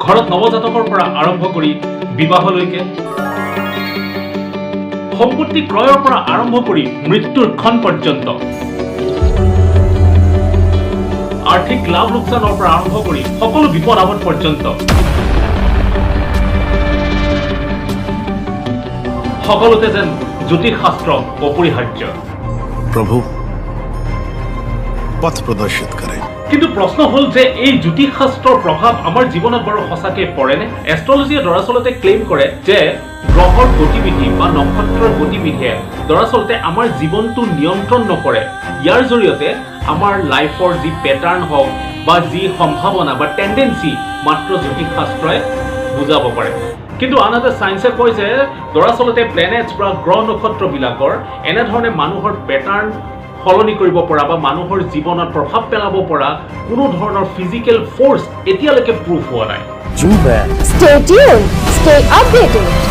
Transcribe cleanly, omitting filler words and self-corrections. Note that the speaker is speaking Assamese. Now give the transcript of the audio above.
ঘৰত নৱজাতকৰ পৰা আৰম্ভ কৰি বিবাহলৈকে, সম্পত্তি ক্ৰয়ৰ পৰা আৰম্ভ কৰি মৃত্যুৰ ক্ষণ পৰ্যন্ত, আৰ্থিক লাভ লোকচানৰ পৰা আৰম্ভ কৰি সকলো বিপদ আপদ পৰ্যন্ত সকলোতে যেন জ্যোতিষ শাস্ত্ৰ অপৰিহাৰ্য। প্ৰভু পথ প্ৰদৰ্শিত কৰে। কিন্তু প্ৰশ্ন হ'ল যে এই জ্যোতিষ শাস্ত্ৰৰ প্ৰভাৱ আমাৰ জীৱনত বাৰু সঁচাকে পৰেনে? এষ্ট্ৰলজিয়ে দৰাচলতে ক্লেইম কৰে যে গ্ৰহৰ গতিবিধি বা নক্ষত্ৰৰ গতিবিধিয়ে দৰাচলতে আমাৰ জীৱনটো নিয়ন্ত্ৰণ নকৰে। ইয়াৰ জৰিয়তে আমাৰ লাইফৰ যি পেটাৰ্ণ হওক বা যি সম্ভাৱনা বা টেন্ডেন্সি মাত্ৰ জ্যোতিষ শাস্ত্ৰই বুজাব পাৰে। কিন্তু আনহাতে চায়েন্সে কয় যে দৰাচলতে প্লেনেটছ বা গ্ৰহ নক্ষত্ৰবিলাকৰ এনেধৰণে মানুহৰ পেটাৰ্ণ সলনি কৰিব পৰা বা মানুহৰ জীৱনত প্ৰভাৱ পেলাব পৰা কোনো ধৰণৰ ফিজিকেল ফ'ৰ্চ এতিয়ালৈকে প্ৰুফ হোৱা নাই। Stay tuned, stay updated.